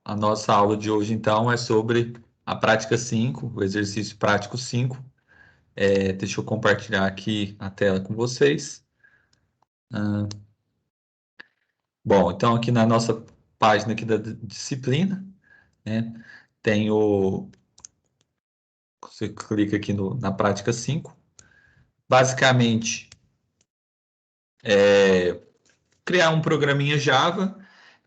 a nossa aula de hoje, então, é sobre a prática 5, o exercício prático 5. Deixa eu compartilhar aqui a tela com vocês. Bom, então aqui na nossa página aqui da disciplina, né, tem o... Você clica aqui na prática 5. Basicamente, criar um programinha Java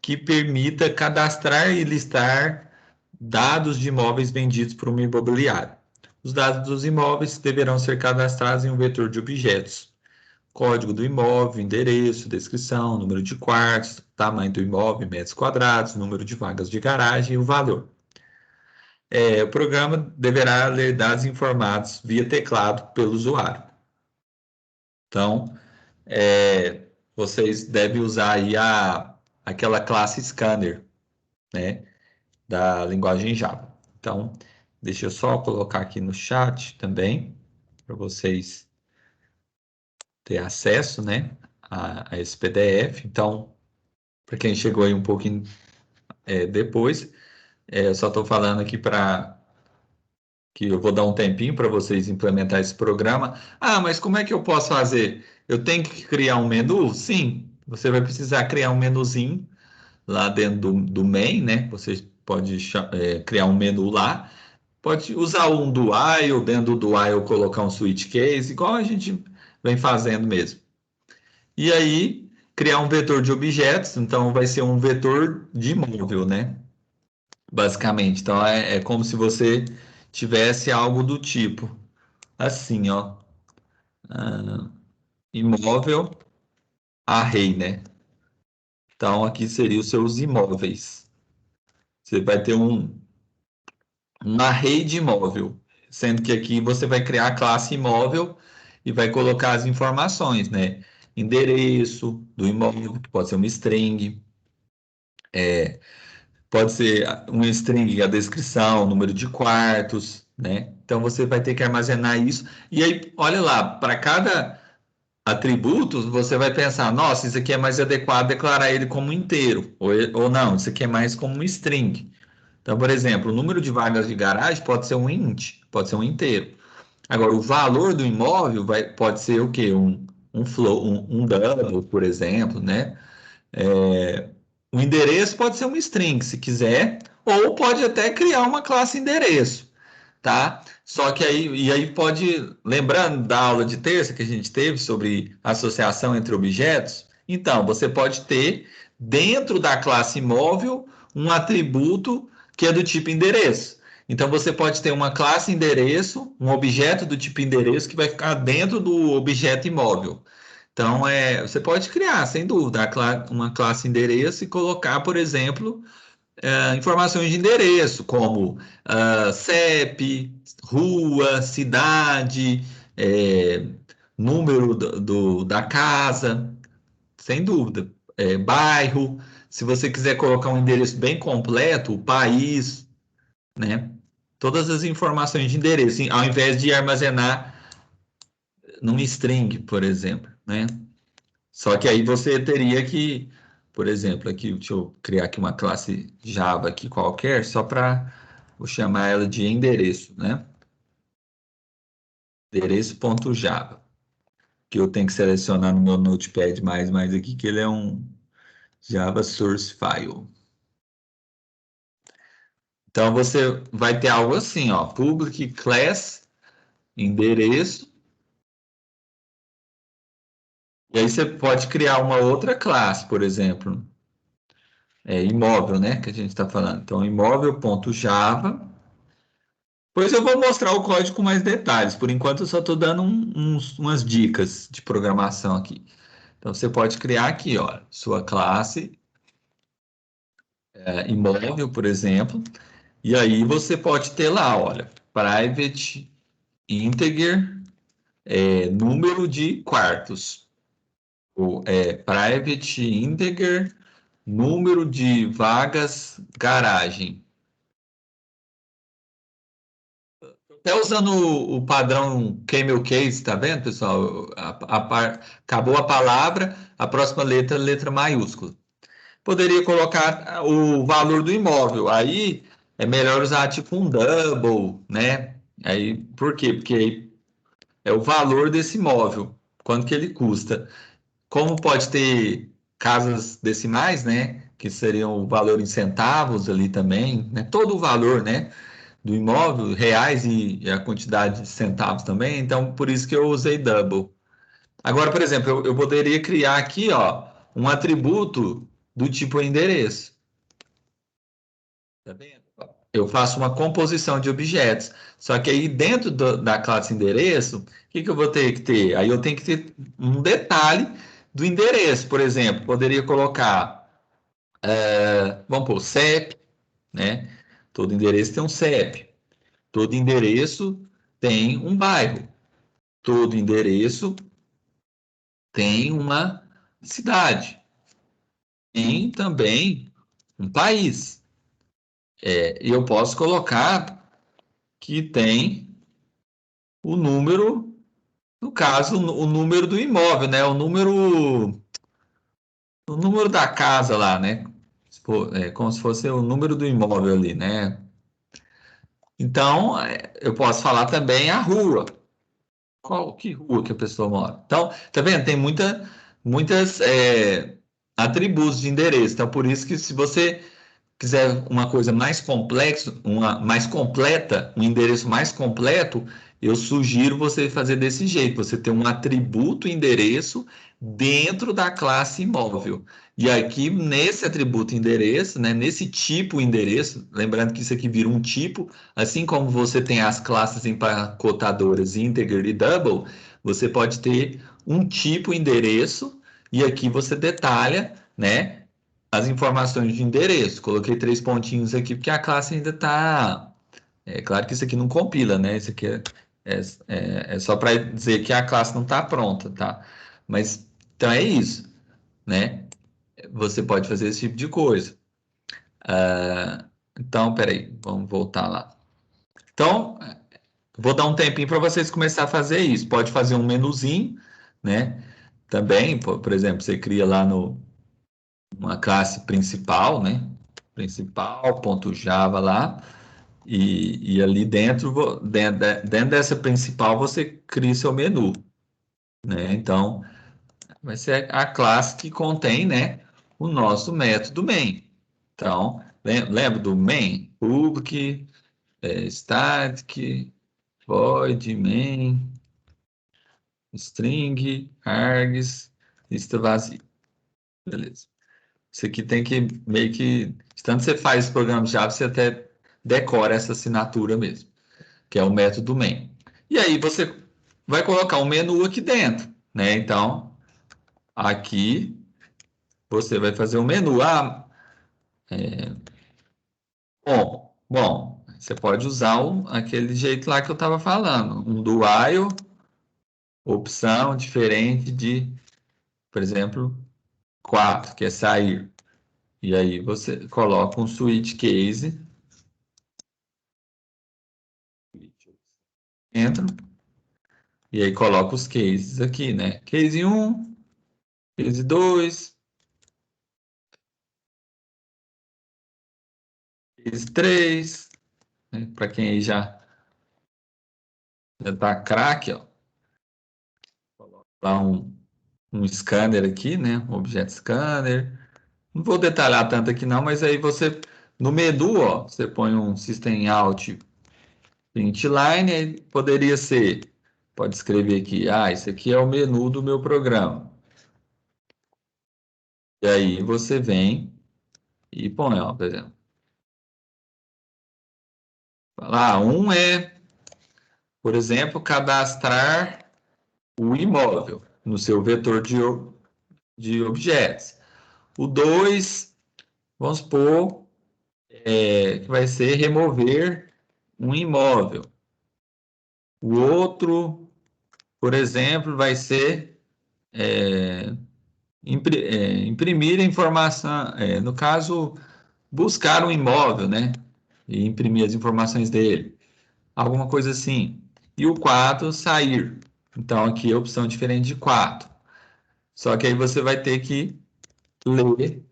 que permita cadastrar e listar dados de imóveis vendidos por uma imobiliária. Os dados dos imóveis deverão ser cadastrados em um vetor de objetos. Código do imóvel, endereço, descrição, número de quartos, tamanho do imóvel, metros quadrados, número de vagas de garagem e o valor. O programa deverá ler dados informados via teclado pelo usuário. Então, vocês devem usar aí aquela classe scanner, né, da linguagem Java. Então, deixa eu só colocar aqui no chat também, para vocês terem acesso, né, a esse PDF. Então, para quem chegou aí um pouquinho depois, eu só estou falando aqui para que eu vou dar um tempinho para vocês implementar esse programa. Ah, mas como é que eu posso fazer? Eu tenho que criar um menu? Sim, você vai precisar criar um menuzinho lá dentro do main, né? Você pode criar um menu lá. Pode usar um do while, dentro do while colocar um switch case, igual a gente vem fazendo mesmo. E aí, criar um vetor de objetos, então vai ser um vetor de imóvel, né? Basicamente. Então, é como se você tivesse algo do tipo, assim, ó. Imóvel, array, né? Então, aqui seriam os seus imóveis. Você vai ter um array de imóvel, sendo que aqui você vai criar a classe imóvel e vai colocar as informações, né? Endereço do imóvel, que pode ser uma string, pode ser um string, a descrição, número de quartos, né? Então você vai ter que armazenar isso. E aí, olha lá, para cada atributo, você vai pensar, nossa, isso aqui é mais adequado declarar ele como inteiro, ou não, isso aqui é mais como um string. Então, por exemplo, o número de vagas de garagem pode ser um int, pode ser um inteiro. Agora, o valor do imóvel pode ser o quê? Um double, por exemplo, né? O endereço pode ser um string, se quiser, ou pode até criar uma classe endereço, tá? Só que aí pode, lembrando da aula de terça que a gente teve sobre associação entre objetos, então você pode ter dentro da classe imóvel um atributo que é do tipo endereço. Então você pode ter uma classe endereço, um objeto do tipo endereço que vai ficar dentro do objeto imóvel. Então, você pode criar, sem dúvida, uma classe endereço e colocar, por exemplo, informações de endereço, como CEP, rua, cidade, número da casa, sem dúvida, bairro. Se você quiser colocar um endereço bem completo, o país, né? Todas as informações de endereço, ao invés de armazenar num string, por exemplo, né? Só que aí você teria que, por exemplo, aqui, deixa eu criar aqui uma classe Java aqui qualquer, só para vou chamar ela de endereço, né? Endereço.java, que eu tenho que selecionar no meu Notepad mais aqui, que ele é um Java Source File. Então você vai ter algo assim, ó, public class endereço. E aí você pode criar uma outra classe, por exemplo, imóvel, né, que a gente está falando. Então, imóvel.java. Depois eu vou mostrar o código com mais detalhes. Por enquanto, eu só estou dando umas dicas de programação aqui. Então, você pode criar aqui, ó, sua classe imóvel, por exemplo. E aí você pode ter lá, olha, private integer número de quartos. Ou private integer número de vagas garagem. Até usando o padrão camel case, tá vendo, pessoal? Acabou a palavra, a próxima letra, letra maiúscula. poderia colocar o valor do imóvel. Aí é melhor usar tipo um double, né? Aí, por quê? Porque aí é o valor desse imóvel, quanto que ele custa. Como pode ter casas decimais, né? Que seriam o valor em centavos ali também, né? Todo o valor, né? Do imóvel, reais e a quantidade de centavos também. Então, por isso que eu usei double. Agora, por exemplo, eu poderia criar aqui, ó, um atributo do tipo endereço. Tá vendo? Eu faço uma composição de objetos. Só que aí dentro da classe endereço, o que que eu vou ter que ter? Aí eu tenho que ter um detalhe do endereço, por exemplo, poderia colocar, vamos pôr CEP, né? Todo endereço tem um CEP. Todo endereço tem um bairro. Todo endereço tem uma cidade. Tem também um país. E eu posso colocar que tem o número, no caso, o número do imóvel, né? O número da casa lá, né? Como se fosse o número do imóvel ali, né? Então, eu posso falar também a rua. Que rua que a pessoa mora? Então, tá vendo? Tem muitas atributos de endereço. Então, por isso que se você quiser uma coisa mais complexa, uma mais completa, um endereço mais completo, eu sugiro você fazer desse jeito, você ter um atributo endereço dentro da classe imóvel. E aqui, nesse atributo endereço, né, nesse tipo endereço, lembrando que isso aqui vira um tipo, assim como você tem as classes empacotadoras integer e double, você pode ter um tipo endereço, e aqui você detalha, né, as informações de endereço. Coloquei 3 pontinhos aqui porque a classe ainda está. É claro que isso aqui não compila, né? Isso aqui é só para dizer que a classe não está pronta, tá? Mas então é isso, né? Você pode fazer esse tipo de coisa. Então, peraí, vamos voltar lá. Então, vou dar um tempinho para vocês começar a fazer isso. Pode fazer um menuzinho, né? Também, por exemplo, você cria lá no uma classe principal, né? Principal.java lá. E ali dentro, dentro dessa principal, você cria seu menu, né? Então, vai ser a classe que contém, né, o nosso método main. Então, lembra do main? Public, static, void, main, string, args, lista vazia. Beleza. Isso aqui tem que meio que. Tanto você faz programa Java, você até decora essa assinatura mesmo, que é o método main. E aí você vai colocar um menu aqui dentro, né? Então, aqui você vai fazer um menu. Bom, você pode usar aquele jeito lá que eu estava falando, um do while, opção diferente de, por exemplo, 4, que é sair. E aí você coloca um switch case, entra, e aí coloca os cases aqui, né? Case 1, case 2, case 3, né? Para quem aí já tá craque, ó. Lá um scanner aqui, né? Um objeto scanner. Não vou detalhar tanto aqui não, mas aí você, no menu, ó, você põe um system out println, aí poderia ser, pode escrever aqui, isso aqui é o menu do meu programa. E aí você vem e põe, ó, por exemplo. Um é, por exemplo, cadastrar o imóvel no seu vetor de objetos. O 2, vamos supor, que vai ser remover um imóvel. O outro, por exemplo, vai ser imprimir a informação, no caso, buscar um imóvel, né? E imprimir as informações dele. Alguma coisa assim. E o 4, sair. Então, aqui é a opção diferente de 4. Só que aí você vai ter que ler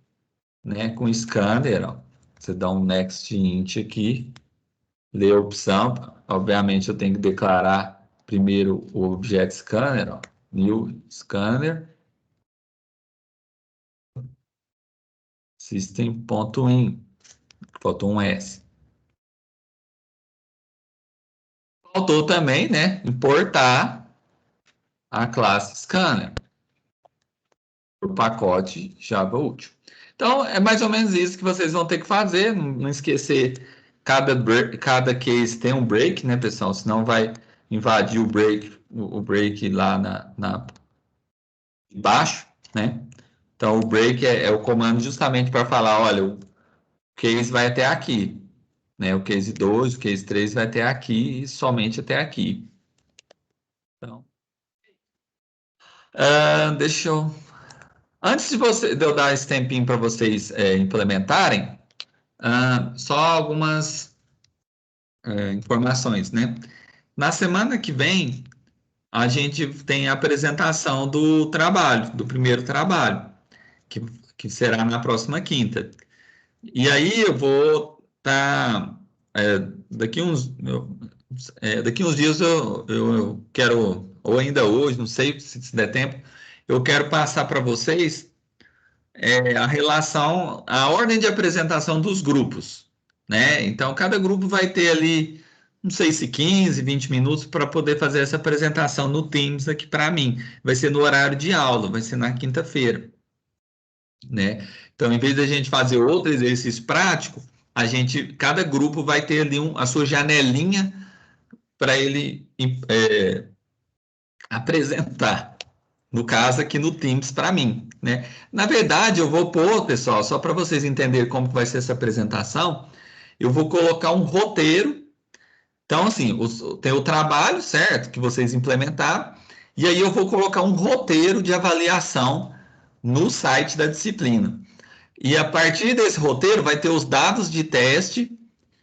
né, com scanner, ó. Você dá um next int aqui, lê a opção, obviamente eu tenho que declarar primeiro o objeto scanner, ó, new scanner, system.in, faltou um S. Faltou também, né, importar a classe scanner, o pacote Java útil. Então, é mais ou menos isso que vocês vão ter que fazer, não esquecer, cada case tem um break, né, pessoal? Senão vai invadir o break lá na baixo, né? Então, o break é o comando justamente para falar, olha, o case vai até aqui, né? O case 2, o case 3 vai até aqui e somente até aqui. Então, deixa eu... Antes de eu dar esse tempinho para vocês implementarem, só algumas informações, né? Na semana que vem, a gente tem a apresentação do trabalho, do primeiro trabalho, que, que será na próxima quinta. E aí eu vou estar daqui uns dias eu quero, ou ainda hoje, não sei se der tempo, eu quero passar para vocês a relação, a ordem de apresentação dos grupos, né? Então, cada grupo vai ter ali, não sei se 15, 20 minutos para poder fazer essa apresentação no Teams aqui para mim. Vai ser no horário de aula, vai ser na quinta-feira, né? Então, em vez da gente fazer outro exercício prático, cada grupo vai ter ali a sua janelinha para ele apresentar. No caso aqui no Teams para mim, né? Na verdade, eu vou pôr, pessoal, só para vocês entenderem como vai ser essa apresentação, eu vou colocar um roteiro. Então, assim, tem o trabalho, certo? Que vocês implementaram, e aí eu vou colocar um roteiro de avaliação no site da disciplina. E a partir desse roteiro vai ter os dados de teste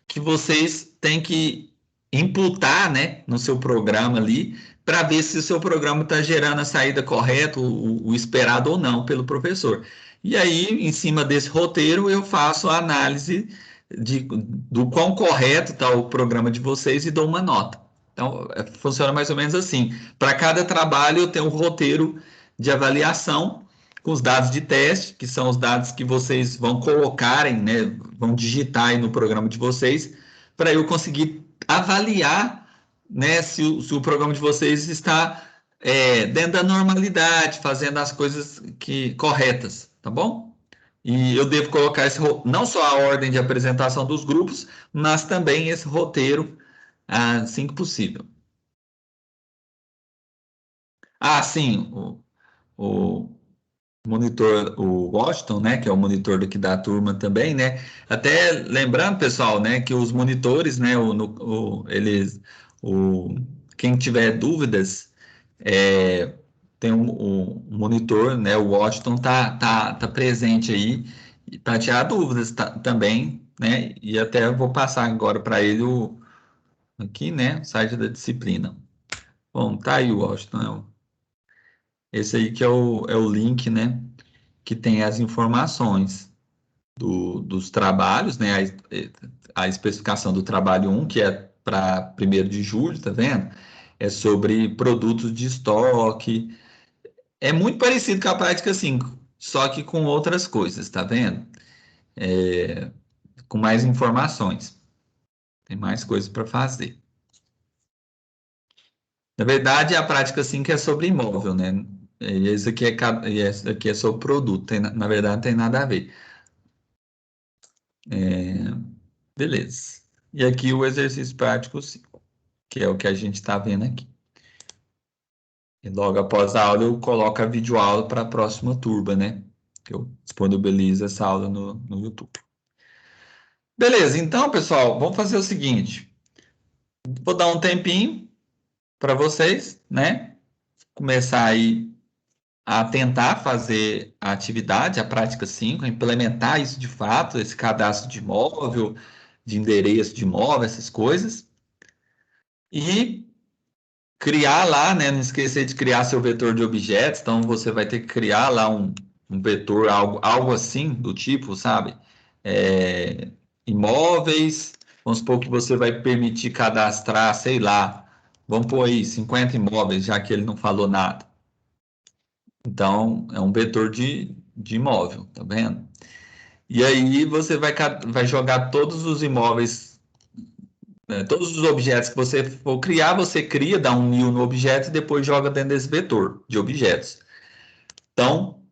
que vocês têm que imputar, né, no seu programa ali, para ver se o seu programa está gerando a saída correta, o esperado ou não pelo professor. E aí, em cima desse roteiro, eu faço a análise do quão correto está o programa de vocês e dou uma nota. Então, funciona mais ou menos assim. Para cada trabalho, eu tenho um roteiro de avaliação com os dados de teste, que são os dados que vocês vão colocarem, né, vão digitar aí no programa de vocês, para eu conseguir avaliar, né, se o programa de vocês está dentro da normalidade, fazendo as coisas corretas, tá bom? E eu devo colocar não só a ordem de apresentação dos grupos, mas também esse roteiro assim que possível. Ah, sim, o monitor, o Washington, né, que é o monitor daqui da turma também, né, até lembrando, pessoal, né, que os monitores, né, o, quem tiver dúvidas, tem um monitor, né, o Washington tá presente aí para tirar dúvidas também, né, e até vou passar agora para ele aqui, né, o site da disciplina. Bom, tá aí o Washington, esse aí que é o link, né, que tem as informações dos trabalhos, né? A especificação do trabalho 1, que é para 1º de julho, tá vendo? É sobre produtos de estoque. É muito parecido com a prática 5, só que com outras coisas, tá vendo? Com mais informações. Tem mais coisas para fazer. Na verdade, a prática 5 é sobre imóvel, né? E esse aqui é sobre produto. Na verdade, não tem nada a ver. Beleza. E aqui o exercício prático 5, que é o que a gente está vendo aqui. E logo após a aula eu coloco a videoaula para a próxima turma, né? Que eu disponibilizo essa aula no YouTube. Beleza, então, pessoal, vamos fazer o seguinte. Vou dar um tempinho para vocês, né? Começar aí a tentar fazer a atividade, a prática 5, implementar isso de fato, esse cadastro de imóvel, de endereço de imóvel, essas coisas. E criar lá, né? Não esquecer de criar seu vetor de objetos. Então, você vai ter que criar lá um vetor, algo assim do tipo, sabe? É, imóveis, vamos supor que você vai permitir cadastrar, sei lá, vamos pôr aí 50 imóveis, já que ele não falou nada. Então, é um vetor de imóvel, tá vendo? E aí você vai jogar todos os imóveis, né, todos os objetos que você for criar, você cria, dá um new no objeto e depois joga dentro desse vetor de objetos. Então,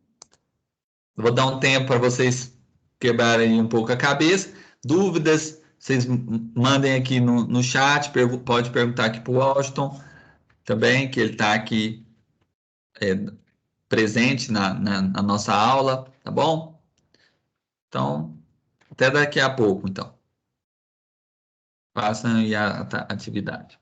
vou dar um tempo para vocês quebrarem um pouco a cabeça. Dúvidas, vocês mandem aqui no chat, pode perguntar aqui para o Washington também, que ele está aqui presente na nossa aula, tá bom? Então, até daqui a pouco, então. Façam aí a atividade.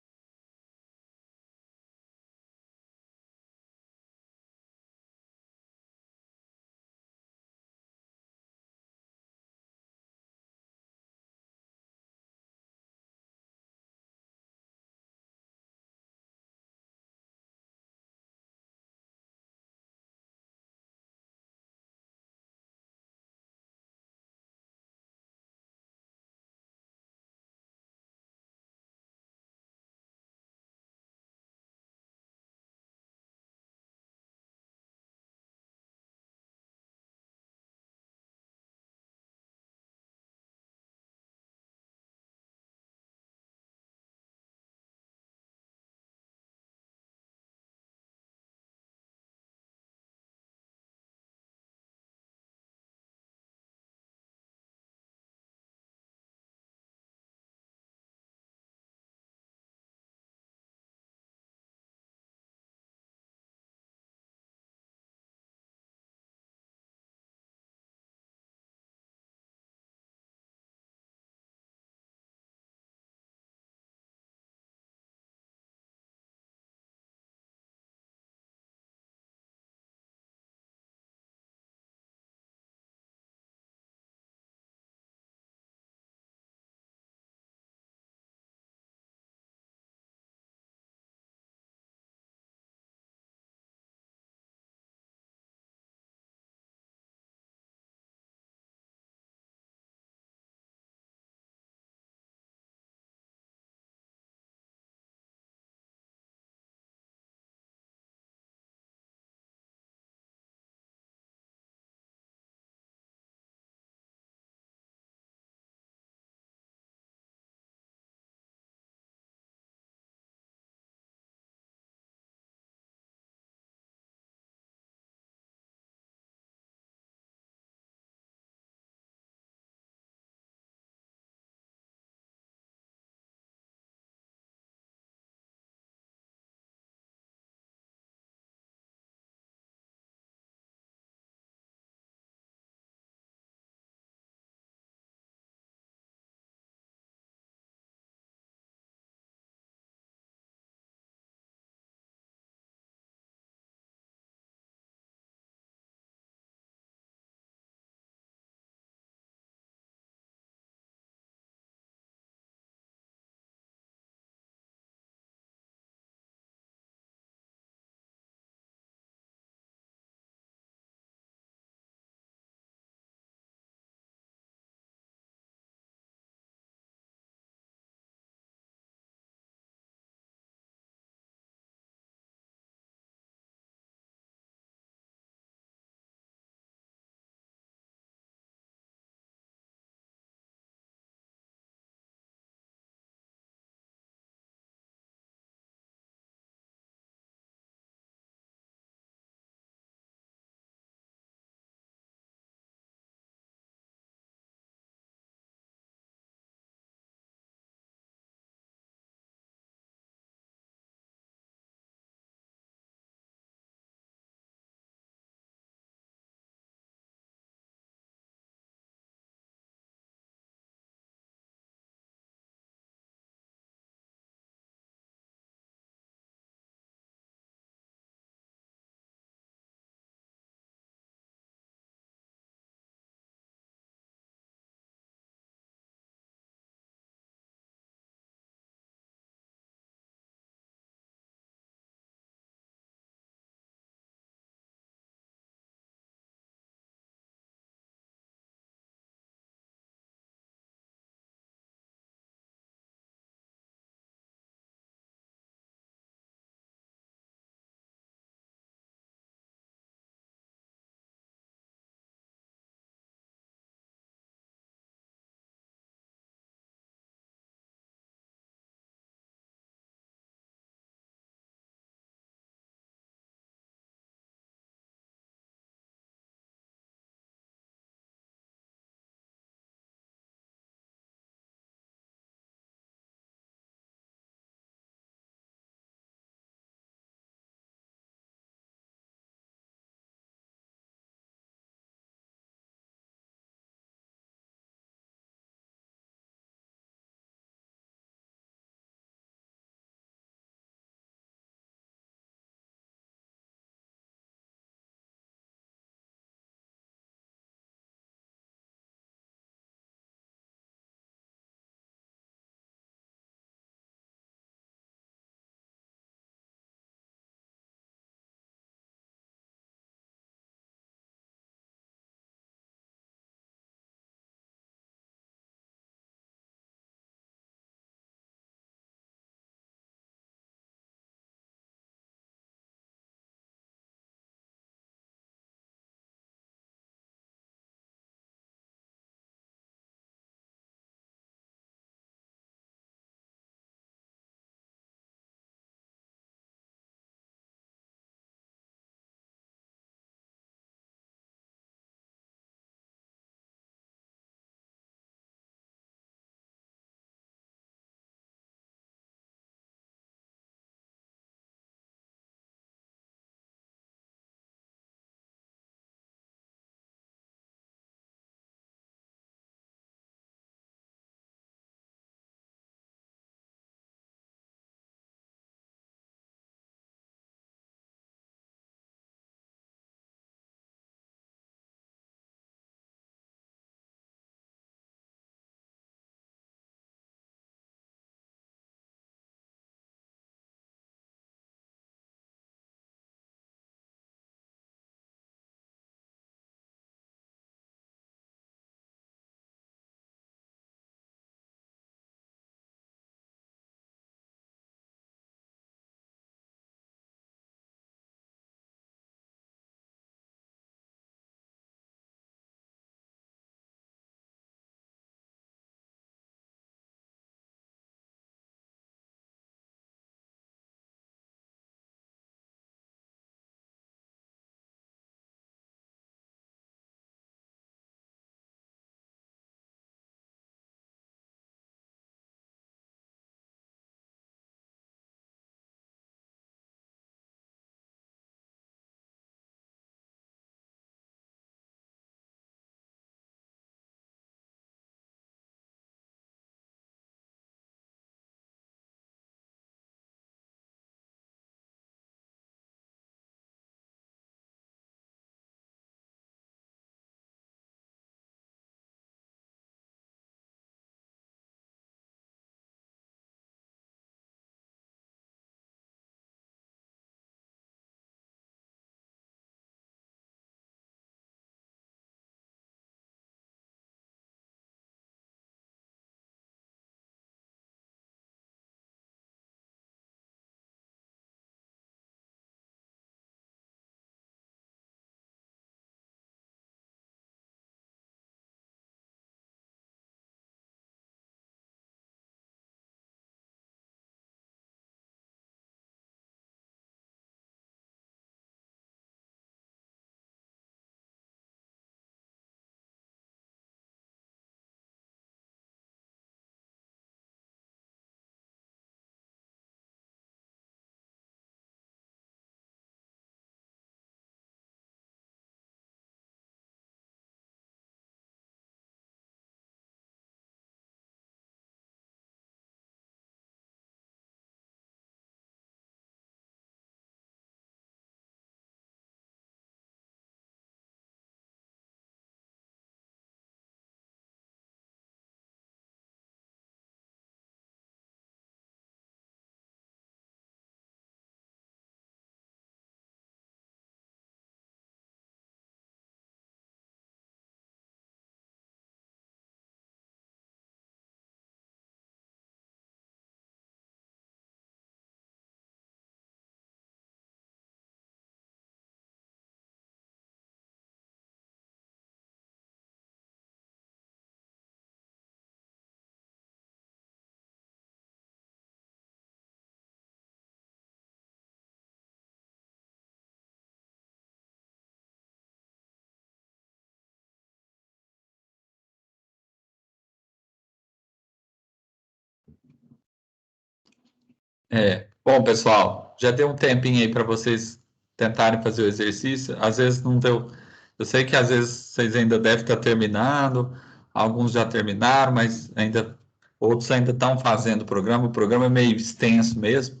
Bom, pessoal, já deu um tempinho aí para vocês tentarem fazer o exercício. Às vezes não deu. Eu sei que às vezes vocês ainda devem estar terminando, alguns já terminaram, mas ainda outros ainda estão fazendo o programa. O programa é meio extenso mesmo.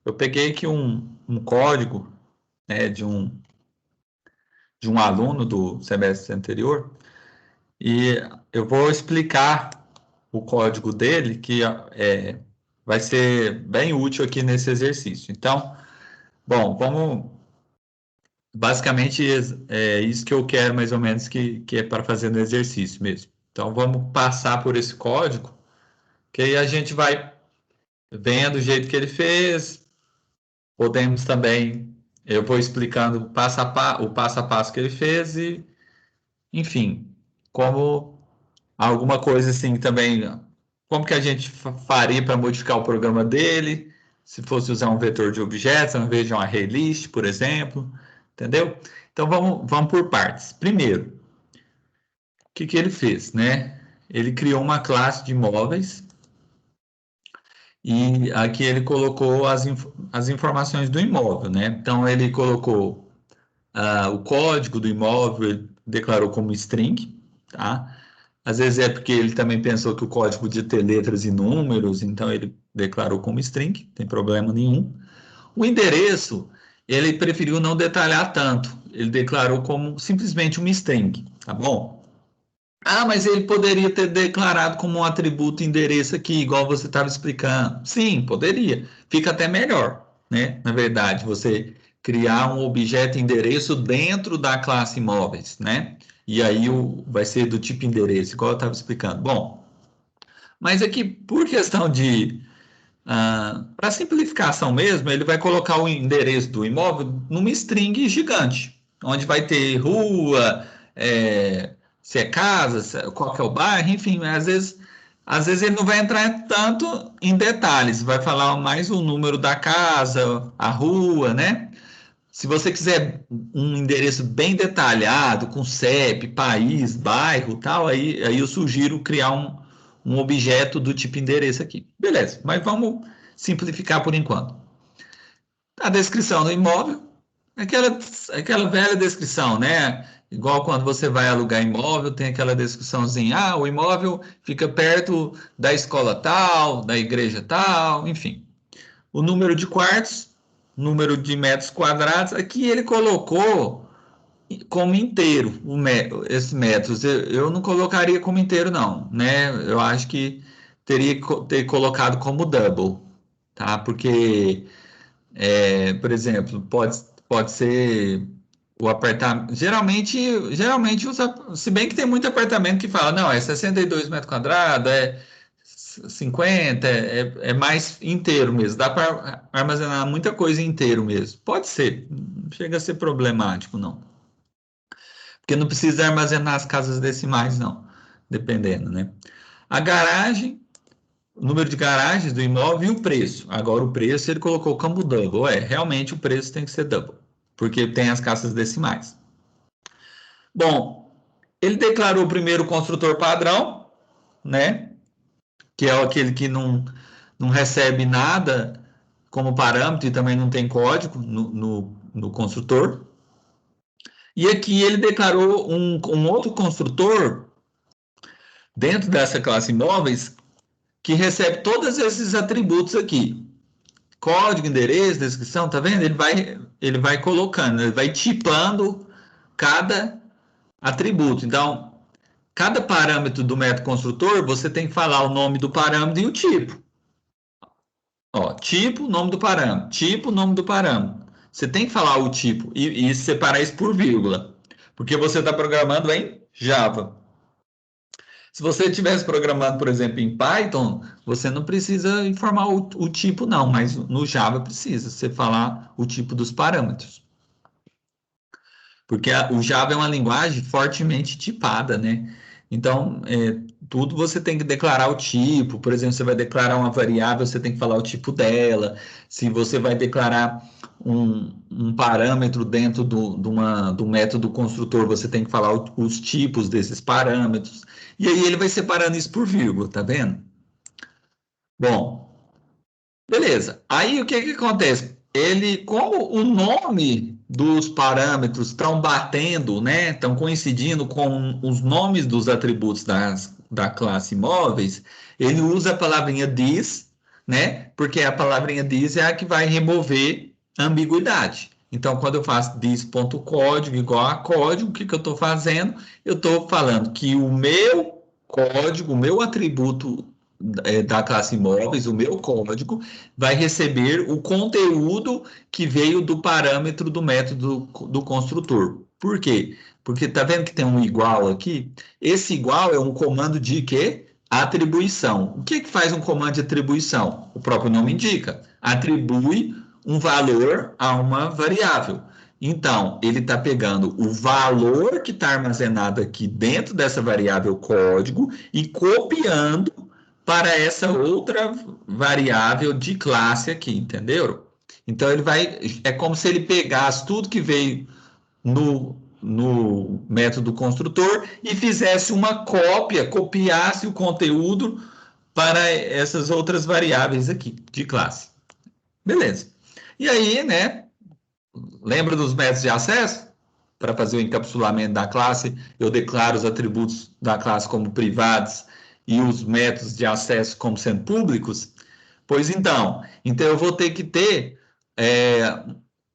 Eu peguei aqui um código, né, de um aluno do semestre anterior e eu vou explicar o código dele, que vai ser bem útil aqui nesse exercício. Então, bom, vamos. Basicamente, é isso que eu quero, mais ou menos, que é para fazer no exercício mesmo. Então, vamos passar por esse código, que aí a gente vai vendo o jeito que ele fez. Podemos também, eu vou explicando o passo a passo que ele fez e, enfim, como alguma coisa assim também, como que a gente faria para modificar o programa dele, se fosse usar um vetor de objetos, ao invés de um array list, por exemplo, entendeu? Então vamos por partes. Primeiro, o que ele fez, né? Ele criou uma classe de imóveis e aqui ele colocou as informações do imóvel, né? Então ele colocou o código do imóvel, ele declarou como string, tá? Às vezes é porque ele também pensou que o código podia ter letras e números, então ele declarou como string, não tem problema nenhum. O endereço, ele preferiu não detalhar tanto, ele declarou como simplesmente uma string, tá bom? Ah, mas ele poderia ter declarado como um atributo endereço aqui, igual você estava explicando. Sim, poderia. Fica até melhor, né? Na verdade, você criar um objeto endereço dentro da classe imóveis, né? E aí vai ser do tipo endereço, igual eu estava explicando. Bom, mas aqui, por questão de para simplificação mesmo, ele vai colocar o endereço do imóvel numa string gigante, onde vai ter rua, se é casa, qual que é o bairro, enfim, às vezes ele não vai entrar tanto em detalhes, vai falar mais o número da casa, a rua, né? Se você quiser um endereço bem detalhado, com CEP, país, bairro, tal, aí eu sugiro criar um objeto do tipo endereço aqui. Beleza, mas vamos simplificar por enquanto. A descrição do imóvel, aquela, aquela velha descrição, né? Igual quando você vai alugar imóvel, tem aquela descriçãozinha, o imóvel fica perto da escola tal, da igreja tal, enfim. O número de quartos, número de metros quadrados, aqui ele colocou como inteiro esses metros. Eu não colocaria como inteiro, não, né? Eu acho que teria que ter colocado como double, tá? Porque, por exemplo, pode ser o apartamento. Geralmente se bem que tem muito apartamento que fala, não, é 62 metros quadrados, é 50, é mais inteiro mesmo. Dá para armazenar muita coisa inteiro mesmo. Pode ser, não chega a ser problemático, não. Porque não precisa armazenar as casas decimais, não, dependendo, né? A garagem, o número de garagens do imóvel e o preço. Agora, o preço ele colocou como double. Realmente o preço tem que ser double, porque tem as casas decimais. Bom, ele declarou primeiro o construtor padrão, né? Que é aquele que não recebe nada como parâmetro e também não tem código no construtor. E aqui ele declarou um outro construtor dentro dessa classe imóveis que recebe todos esses atributos aqui. Código, endereço, descrição, tá vendo? Ele vai colocando, ele vai tipando cada atributo. Então, cada parâmetro do método construtor, você tem que falar o nome do parâmetro e o tipo. Ó, tipo, nome do parâmetro. Tipo, nome do parâmetro. Você tem que falar o tipo e separar isso por vírgula. Porque você está programando em Java. Se você estivesse programando, por exemplo, em Python, você não precisa informar o tipo, não, mas no Java precisa você falar o tipo dos parâmetros. Porque o Java é uma linguagem fortemente tipada, né? Então, tudo você tem que declarar o tipo. Por exemplo, você vai declarar uma variável, você tem que falar o tipo dela. Se você vai declarar um parâmetro dentro do método construtor, você tem que falar os tipos desses parâmetros. E aí ele vai separando isso por vírgula, tá vendo? Bom, Beleza. Aí o que que acontece? Ele, como o nome dos parâmetros estão batendo, né? Estão coincidindo com os nomes dos atributos da classe móveis, ele usa a palavrinha this, né? Porque a palavrinha this é a que vai remover a ambiguidade. Então, quando eu faço this.código igual a código, o que que eu estou fazendo? Eu estou falando que o meu código, o meu atributo da classe móveis, o meu código, vai receber o conteúdo que veio do parâmetro do método do construtor. Por quê? Porque tá vendo que tem um igual aqui? Esse igual é um comando de quê? Atribuição. O que que faz um comando de atribuição? O próprio nome indica. Atribui um valor a uma variável. Então, ele está pegando o valor que está armazenado aqui dentro dessa variável código e copiando para essa outra variável de classe aqui, entendeu? Então ele vai, é como se ele pegasse tudo que veio no método construtor e fizesse uma cópia, copiasse o conteúdo para essas outras variáveis aqui de classe. Beleza. E aí, né, lembra dos métodos de acesso? Para fazer o encapsulamento da classe, eu declaro os atributos da classe como privados e os métodos de acesso como sendo públicos. Pois então eu vou ter que ter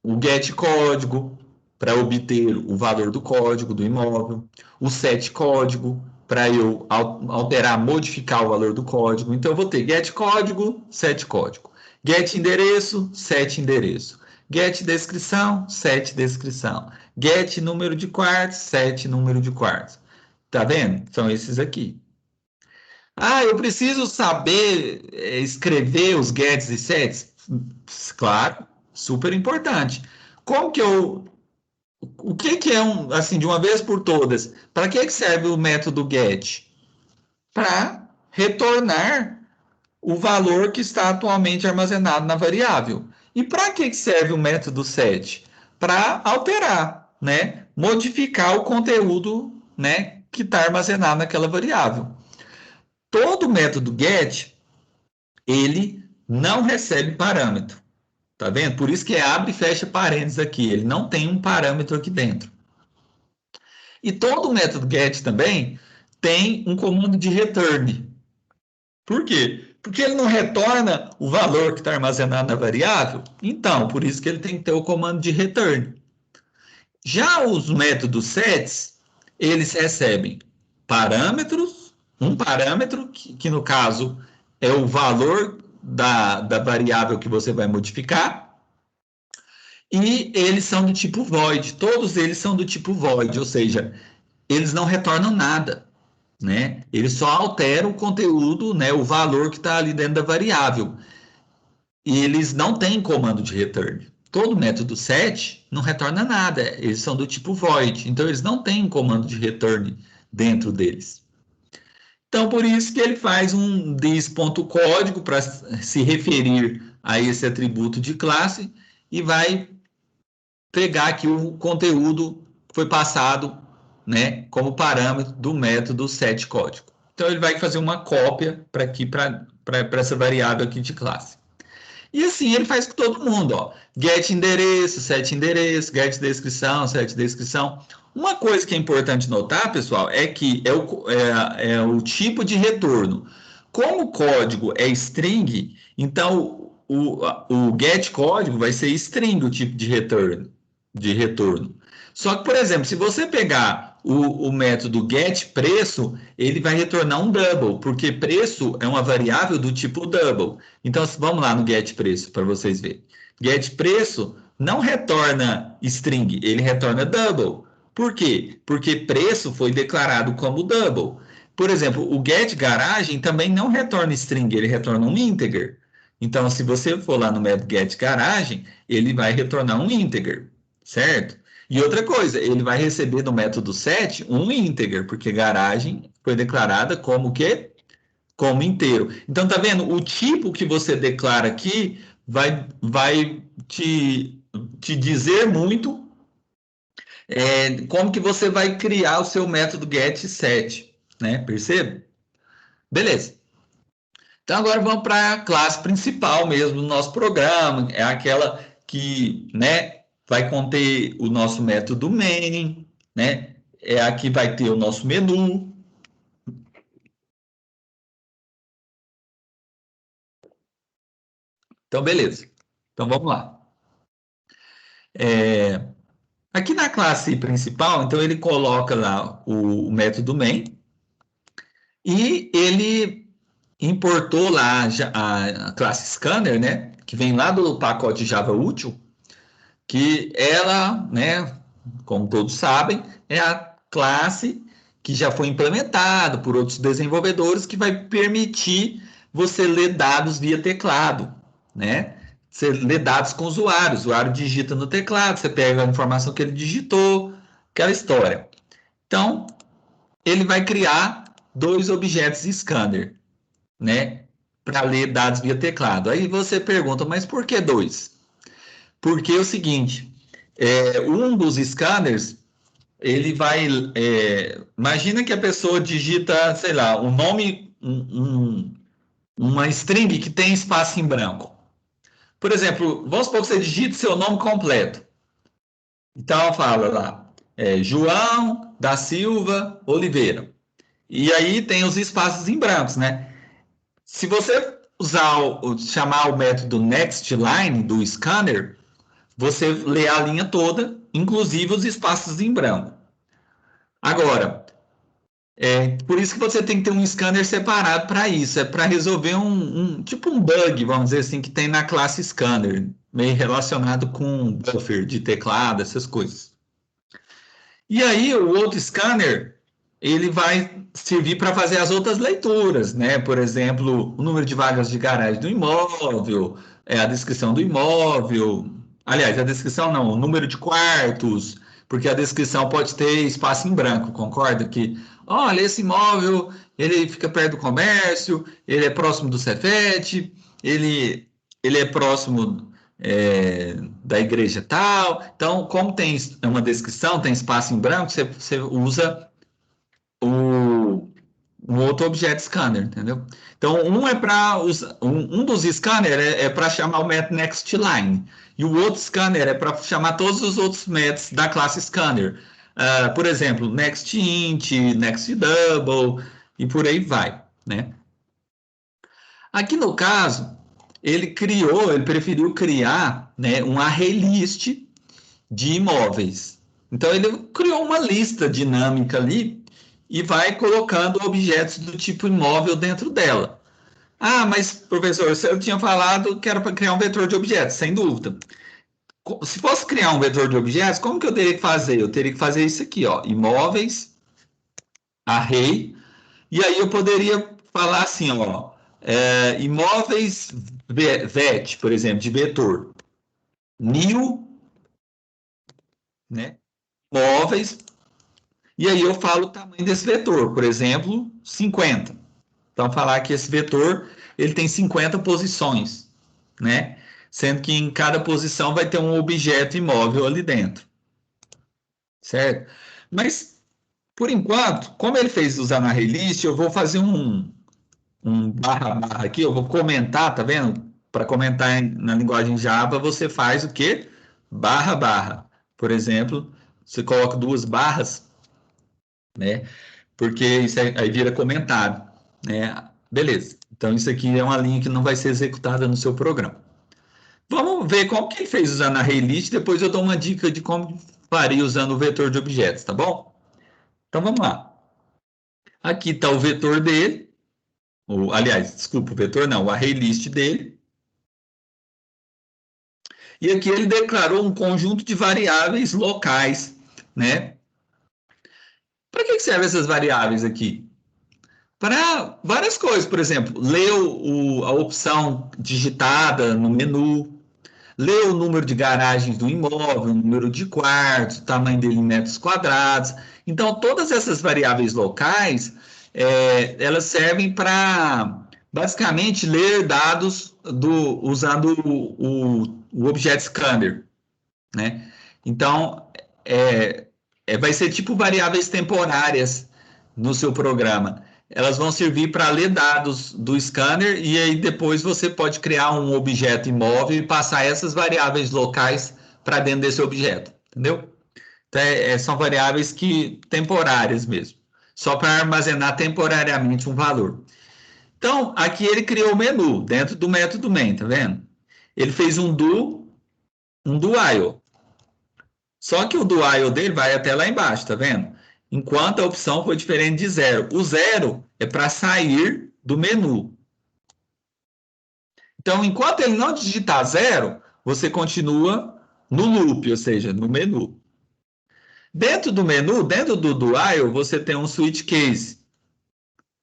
o get código para obter o valor do código do imóvel, o set código para eu alterar, modificar o valor do código. Então eu vou ter get código, set código, get endereço, set endereço, get descrição, set descrição, get número de quartos, set número de quartos. Tá vendo? São esses aqui. Ah, eu preciso saber escrever os gets e sets? Claro, super importante. Como que eu. O que que é assim, de uma vez por todas? Para que serve o método get? Para retornar o valor que está atualmente armazenado na variável. E para que serve o método set? Para alterar, né? Modificar o conteúdo, né, que está armazenado naquela variável. Todo método get ele não recebe parâmetro. Tá vendo? Por isso que é abre e fecha parênteses aqui. Ele não tem um parâmetro aqui dentro. E todo método get também tem um comando de return. Por quê? Porque ele não retorna o valor que está armazenado na variável. Então, por isso que ele tem que ter o comando de return. Já os métodos sets, eles recebem parâmetros, um parâmetro, que no caso é o valor da variável que você vai modificar, e eles são do tipo void, todos eles são do tipo void, ou seja, eles não retornam nada, né? Eles só alteram o conteúdo, né, o valor que está ali dentro da variável. E eles não têm comando de return. Todo método set não retorna nada, eles são do tipo void, então eles não têm comando de return dentro deles. Então, por isso que ele faz um this.código para se referir a esse atributo de classe e vai pegar aqui o conteúdo que foi passado, né, como parâmetro do método setCódigo. Então, ele vai fazer uma cópia para aqui, para essa variável aqui de classe. E assim ele faz com todo mundo, ó. Get endereço, set endereço, get descrição, set descrição. Uma coisa que é importante notar, pessoal, é que é o tipo de retorno. Como o código é string, então o get código vai ser string o tipo de retorno. Só que, por exemplo, se você pegar o método get preço, ele vai retornar um double, porque preço é uma variável do tipo double. Então, vamos lá no get preço para vocês verem. Get preço não retorna string, ele retorna double. Por quê? Porque preço foi declarado como double. Por exemplo, o get garagem também não retorna string, ele retorna um integer. Então, se você for lá no método get garagem, ele vai retornar um integer, certo? E outra coisa, ele vai receber no método set um integer, porque garagem foi declarada como o quê? Como inteiro. Então, tá vendo? O tipo que você declara aqui vai te dizer muito como que você vai criar o seu método get set, né? Percebe? Beleza. Então, agora vamos para a classe principal mesmo do nosso programa, é aquela que, né, vai conter o nosso método main, né, é a que vai ter o nosso menu. Então, beleza. Então, vamos lá. Aqui na classe principal, então, ele coloca lá o método main e ele importou lá a classe scanner, né, que vem lá do pacote Java útil, que ela, né, como todos sabem, é a classe que já foi implementada por outros desenvolvedores que vai permitir você ler dados via teclado, né? Você lê dados com o usuário digita no teclado, você pega a informação que ele digitou, aquela história. Então, ele vai criar dois objetos scanner, né? Para ler dados via teclado. Aí você pergunta, mas por que dois? Porque é o seguinte, um dos scanners, ele vai, imagina que a pessoa digita, sei lá, um nome, uma string que tem espaço em branco. Por exemplo, vamos supor que você digite seu nome completo. Então, fala lá, João da Silva Oliveira. E aí tem os espaços em brancos, né? Se você chamar o método nextLine do scanner, você lê a linha toda, inclusive os espaços em branco. Agora, por isso que você tem que ter um scanner separado para isso, é para resolver tipo um bug, vamos dizer assim, que tem na classe scanner, meio relacionado com buffer de teclado, essas coisas. E aí o outro scanner, ele vai servir para fazer as outras leituras, né? Por exemplo, o número de vagas de garagem do imóvel, a descrição do imóvel. Aliás, a descrição não, o número de quartos, porque a descrição pode ter espaço em branco, concorda? Que, olha, esse imóvel, ele fica perto do comércio, ele é próximo do Cefet, ele é próximo da igreja tal. Então, como tem uma descrição, tem espaço em branco, você usa um outro objeto scanner, entendeu? Então, um é para um dos scanners para chamar o método nextLine e o outro scanner é para chamar todos os outros métodos da classe scanner. Por exemplo, nextInt, nextDouble e por aí vai, né? Aqui no caso, ele preferiu criar, né, um array list de imóveis. Então ele criou uma lista dinâmica ali e vai colocando objetos do tipo imóvel dentro dela. Ah, mas professor, você tinha falado que era para criar um vetor de objetos, sem dúvida. Se fosse criar um vetor de objetos, como que eu teria que fazer? Eu teria que fazer isso aqui, ó, imóveis, array, e aí eu poderia falar assim, ó, imóveis vet, por exemplo, de vetor, new, né, imóveis. E aí eu falo o tamanho desse vetor, por exemplo, 50. Então, falar que esse vetor ele tem 50 posições, né? Sendo que em cada posição vai ter um objeto imóvel ali dentro, certo? Mas, por enquanto, como ele fez usar na release, eu vou fazer um barra barra aqui, eu vou comentar, tá vendo? Para comentar na linguagem Java, você faz o quê? Barra barra. Por exemplo, você coloca duas barras, né? Porque isso aí vira comentário, né? Beleza. Então, isso aqui é uma linha que não vai ser executada no seu programa. Vamos ver como que ele fez usando a ArrayList, depois eu dou uma dica de como faria usando o vetor de objetos, tá bom? Então, vamos lá. Aqui está o vetor dele, aliás, desculpa, o vetor não, o ArrayList dele. E aqui ele declarou um conjunto de variáveis locais, né? Para que servem essas variáveis aqui? Para várias coisas, por exemplo, ler a opção digitada no menu, ler o número de garagens do imóvel, o número de quartos, o tamanho dele em metros quadrados. Então, todas essas variáveis locais, elas servem para, basicamente, ler dados usando o Object Scanner, né? Então, vai ser tipo variáveis temporárias no seu programa. elas vão servir para ler dados do scanner e aí depois você pode criar um objeto imóvel e passar essas variáveis locais para dentro desse objeto, entendeu? Então, são variáveis temporárias mesmo, só para armazenar temporariamente um valor. Então, aqui ele criou o menu dentro do método main, tá vendo? Ele fez um do while. Só que o do while dele vai até lá embaixo, tá vendo? Enquanto a opção foi diferente de zero. O zero é para sair do menu. Então, enquanto ele não digitar zero, você continua no loop, ou seja, no menu. Dentro do menu, dentro do while, você tem um switch case,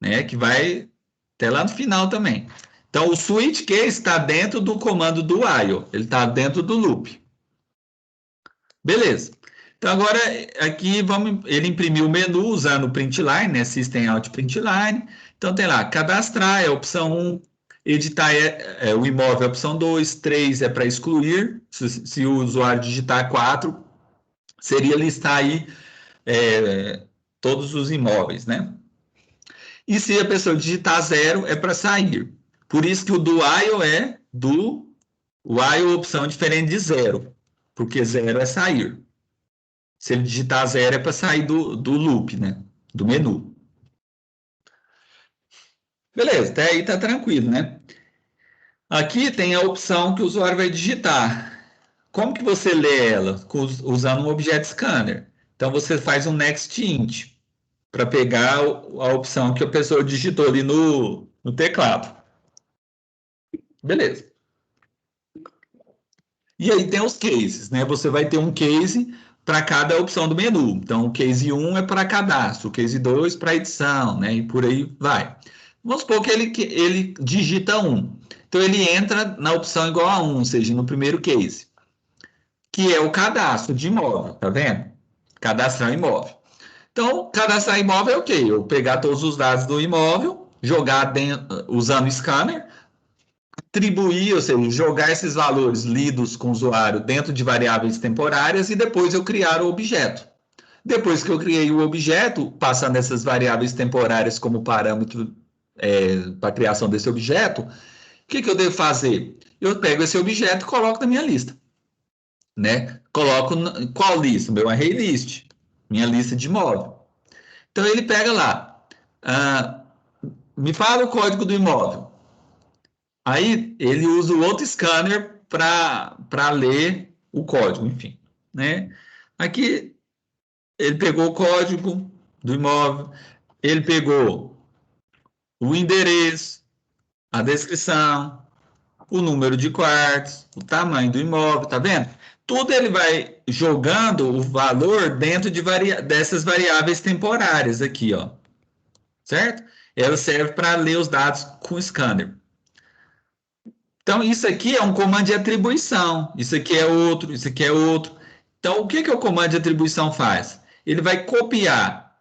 né, que vai até lá no final também. Então, o switch case está dentro do comando do while, ele está dentro do loop. Beleza. Então, agora, aqui, ele imprimiu o menu usando o print line, né, System Out Print Line. Então, tem lá, cadastrar é a opção 1, editar o imóvel é a opção 2, 3 é para excluir, se o usuário digitar 4, seria listar aí todos os imóveis, né? E se a pessoa digitar 0, é para sair. Por isso que o do while é do while opção diferente de 0, porque 0 é sair. Se ele digitar 0 é para sair do loop, né? Do menu. Beleza, até aí tá tranquilo, né? Aqui tem a opção que o usuário vai digitar. Como que você lê ela? Usando um objeto scanner. Então você faz um next int para pegar a opção que a pessoa digitou ali no teclado. Beleza. E aí tem os cases, né? Você vai ter um case para cada opção do menu. Então, o case 1 é para cadastro, o case 2 para edição, né? E por aí vai. Vamos supor que ele digita 1. Então, ele entra na opção igual a 1, ou seja, no primeiro case, que é o cadastro de imóvel, tá vendo? Cadastrar imóvel. Então, cadastrar imóvel é o quê? Eu pegar todos os dados do imóvel, jogar dentro, usando o scanner, atribuir, ou seja, jogar esses valores lidos com o usuário dentro de variáveis temporárias e depois eu criar o objeto. Depois que eu criei o objeto, passando essas variáveis temporárias como parâmetro para a criação desse objeto, o que eu devo fazer? Eu pego esse objeto e coloco na minha lista. Né? Coloco qual lista? Meu array list, minha lista de imóvel. Então ele pega lá, me fala o código do imóvel. Aí ele usa o outro scanner para ler o código, enfim. Né? Aqui ele pegou o código do imóvel, ele pegou o endereço, a descrição, o número de quartos, o tamanho do imóvel, tá vendo? Tudo ele vai jogando o valor dentro dessas variáveis temporárias aqui, ó. Certo? Ela serve para ler os dados com o scanner. Então, isso aqui é um comando de atribuição. Isso aqui é outro, isso aqui é outro. Então, o que o comando de atribuição faz? Ele vai copiar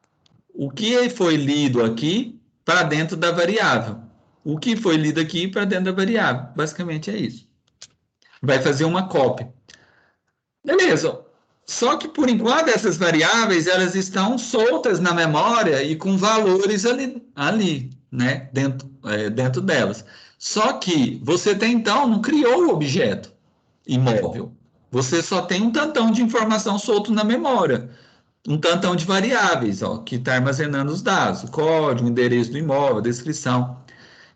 o que foi lido aqui para dentro da variável. O que foi lido aqui para dentro da variável. Basicamente é isso. Vai fazer uma cópia. Beleza. Só que, por enquanto, essas variáveis elas estão soltas na memória e com valores ali né? Dentro delas. Só que você até então não criou o objeto imóvel. Você só tem um tantão de informação solto na memória. Um tantão de variáveis, ó, que está armazenando os dados, o código, o endereço do imóvel, a descrição.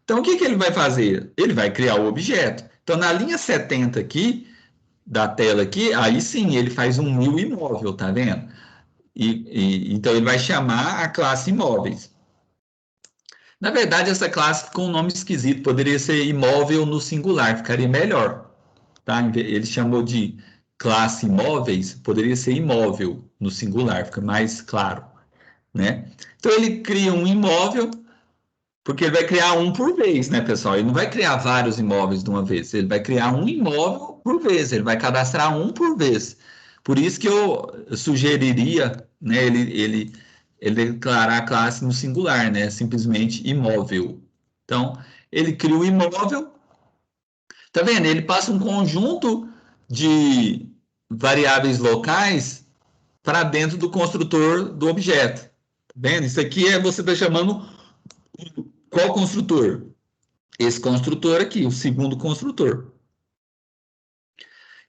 Então, o que ele vai fazer? Ele vai criar o objeto. Então, na linha 70 aqui, da tela aqui, aí sim, ele faz um new imóvel, tá vendo? Então, ele vai chamar a classe imóveis. Na verdade, essa classe ficou um nome esquisito, poderia ser imóvel no singular, ficaria melhor. Tá? Ele chamou de classe imóveis, poderia ser imóvel no singular, fica mais claro. Né? Então, ele cria um imóvel, porque ele vai criar um por vez, né, pessoal? Ele não vai criar vários imóveis de uma vez, ele vai criar um imóvel por vez, ele vai cadastrar um por vez. Por isso que eu sugeriria, né, ele declarar a classe no singular, né, simplesmente imóvel. Então, ele cria o imóvel, tá vendo? Ele passa um conjunto de variáveis locais para dentro do construtor do objeto. Tá vendo? Isso aqui você está chamando Qual construtor? Esse construtor aqui, o segundo construtor.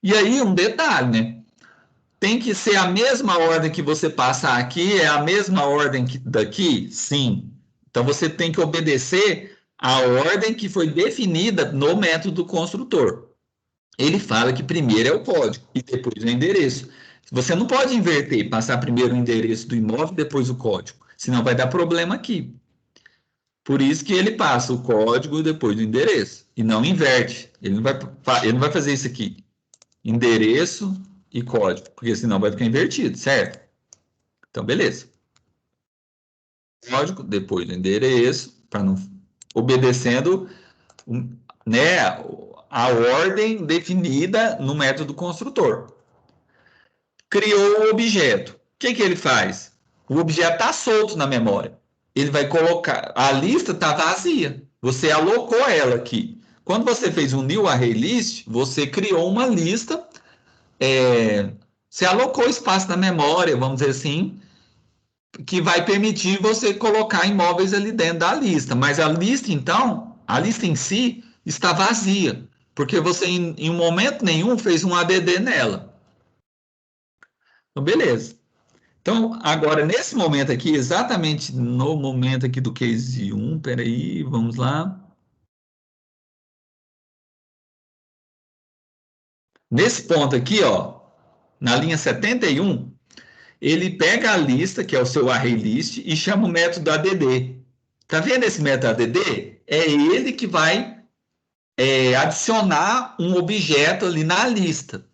E aí, um detalhe, né? Tem que ser a mesma ordem que você passar aqui, é a mesma ordem daqui? Sim. Então, você tem que obedecer a ordem que foi definida no método construtor. Ele fala que primeiro é o código e depois o endereço. Você não pode inverter, passar primeiro o endereço do imóvel e depois o código, senão vai dar problema aqui. Por isso que ele passa o código e depois o endereço, e não inverte. Ele não vai fazer isso aqui, endereço e código, porque senão vai ficar invertido, certo? Então, beleza. Código, depois o endereço, para não obedecendo, né, a ordem definida no método construtor. Criou o objeto. O que, que ele faz? O objeto está solto na memória. Ele vai colocar. A lista está vazia. Você alocou ela aqui. Quando você fez um new array list, você criou uma lista. Você alocou espaço na memória, vamos dizer assim, que vai permitir você colocar imóveis ali dentro da lista. Mas a lista, então, a lista em si está vazia, porque você em momento nenhum fez um ADD nela. Então, beleza. Então, agora, nesse momento aqui, exatamente no momento aqui do case 1, peraí, vamos lá. Nesse ponto aqui, ó, na linha 71, ele pega a lista, que é o seu array list, e chama o método add. Tá vendo esse método add? É ele que vai adicionar um objeto ali na lista.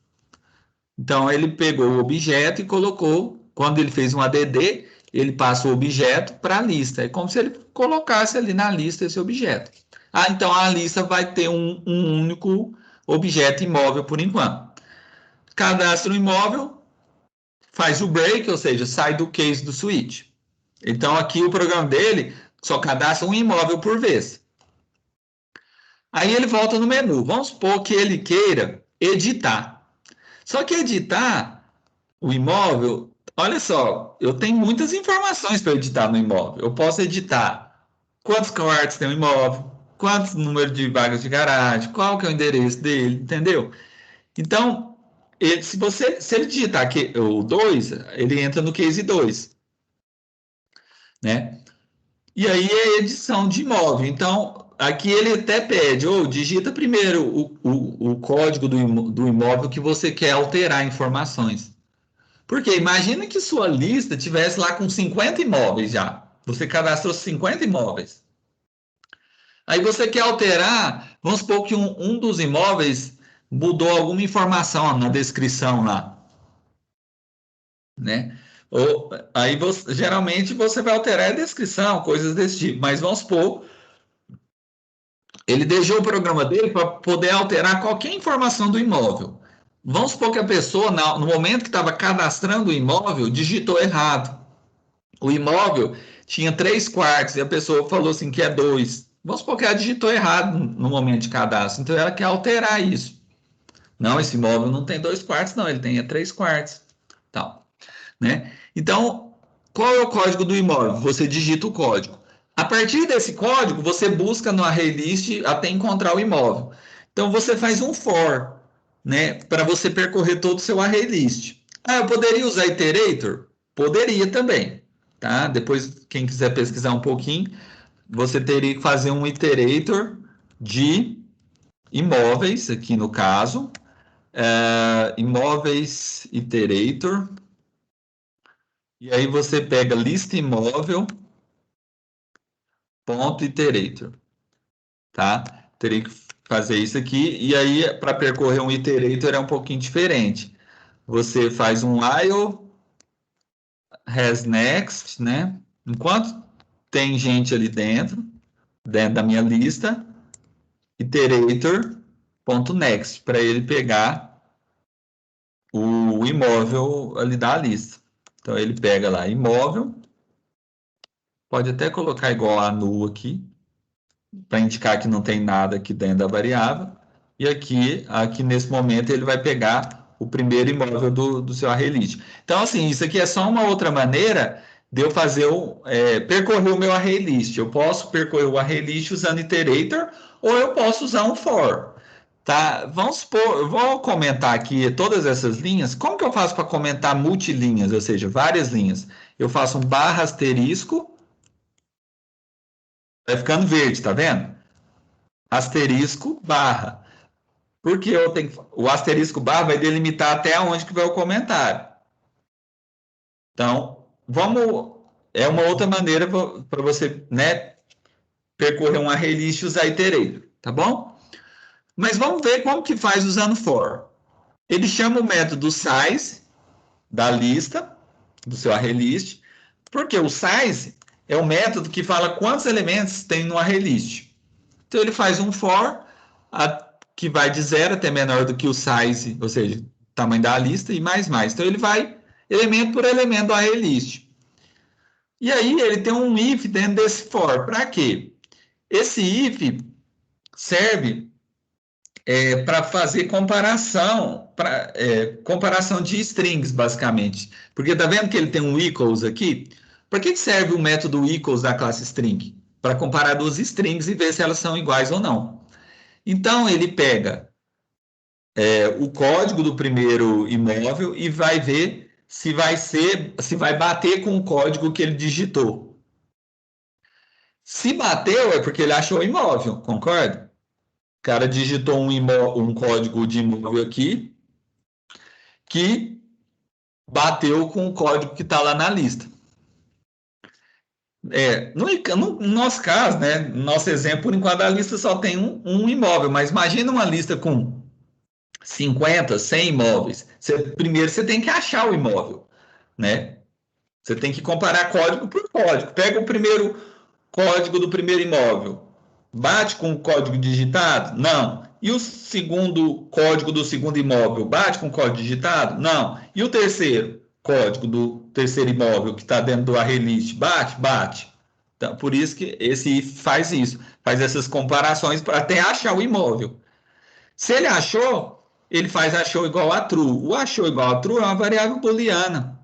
Então, ele pegou o objeto e colocou, quando ele fez um add, ele passa o objeto para a lista. É como se ele colocasse ali na lista esse objeto. Ah, então a lista vai ter um único objeto imóvel por enquanto. Cadastra o imóvel, faz o break, ou seja, sai do case do switch. Então aqui o programa dele só cadastra um imóvel por vez. Aí ele volta no menu. Vamos supor que ele queira editar. Só que editar o imóvel, olha só, eu tenho muitas informações para editar no imóvel. Eu posso editar quantos quartos tem o imóvel, quantos número de vagas de garagem, qual que é o endereço dele, entendeu? Então, se ele digitar aqui o 2, ele entra no case 2, né? E aí é edição de imóvel. Então, aqui ele até pede, ou digita primeiro o código do imóvel que você quer alterar informações. Porque imagina que sua lista tivesse lá com 50 imóveis já. Você cadastrou 50 imóveis. Aí você quer alterar, vamos supor que um dos imóveis mudou alguma informação na descrição lá, né? Ou, aí geralmente você vai alterar a descrição, coisas desse tipo. Mas vamos supor, ele deixou o programa dele para poder alterar qualquer informação do imóvel. Vamos supor que a pessoa, no momento que estava cadastrando o imóvel, digitou errado. O imóvel tinha 3 quartos e a pessoa falou assim que é 2. Vamos supor que ela digitou errado no momento de cadastro, então ela quer alterar isso. Não, esse imóvel não tem 2 quartos, não, ele tem 3 quartos. Tal, né? Então, qual é o código do imóvel? Você digita o código. A partir desse código, você busca no array list até encontrar o imóvel. Então, você faz um for, né, para você percorrer todo o seu array list. Ah, eu poderia usar iterator? Poderia também, tá? Depois, quem quiser pesquisar um pouquinho, você teria que fazer um iterator de imóveis, aqui no caso, imóveis iterator, e aí você pega lista imóvel, ponto iterator, tá? Teria que fazer isso aqui, e aí para percorrer um iterator é um pouquinho diferente. Você faz um while has next, né? Enquanto tem gente ali dentro da minha lista, iterator.next, para ele pegar o imóvel ali da lista. Então ele pega lá imóvel, pode até colocar igual a nu aqui, para indicar que não tem nada aqui dentro da variável. E aqui nesse momento ele vai pegar o primeiro imóvel do seu array list. Então, assim, isso aqui é só uma outra maneira de eu fazer percorrer o meu array list. Eu posso percorrer o array list usando iterator ou eu posso usar um for. Tá? Vamos supor, eu vou comentar aqui todas essas linhas. Como que eu faço para comentar multilinhas, ou seja, várias linhas? Eu faço um barra asterisco, vai ficando verde, tá vendo? Asterisco barra. Porque o asterisco barra vai delimitar até onde que vai o comentário. Então, é uma outra maneira para você, né, percorrer um array list e usar iterator, tá bom? Mas vamos ver como que faz usando for. Ele chama o método size da lista, do seu array list, porque o size é o método que fala quantos elementos tem no array list. Então ele faz um for que vai de 0 até menor do que o size, ou seja, o tamanho da lista e mais. Então ele vai elemento por elemento do array list. E aí ele tem um if dentro desse for. Para quê? Esse if serve para fazer comparação de strings, basicamente. Porque tá vendo que ele tem um equals aqui? Para que serve o método equals da classe string? Para comparar duas strings e ver se elas são iguais ou não. Então ele pega o código do primeiro imóvel e vai ver se vai bater com o código que ele digitou. Se bateu, é porque ele achou o imóvel, concorda? O cara digitou um código de imóvel aqui que bateu com o código que está lá na lista. No nosso caso, né, no nosso exemplo, por enquanto a lista só tem um imóvel, mas imagina uma lista com 50, 100 imóveis. Primeiro você tem que achar o imóvel, né? Você tem que comparar código por código. Pega o primeiro código do primeiro imóvel, bate com o código digitado? Não. E o segundo código do segundo imóvel, bate com o código digitado? Não. E o terceiro código do terceiro imóvel que está dentro do array list, bate? Bate. Então, por isso que esse if faz isso, faz essas comparações para até achar o imóvel. Se ele achou, ele faz achou igual a true. O achou igual a true é uma variável booleana.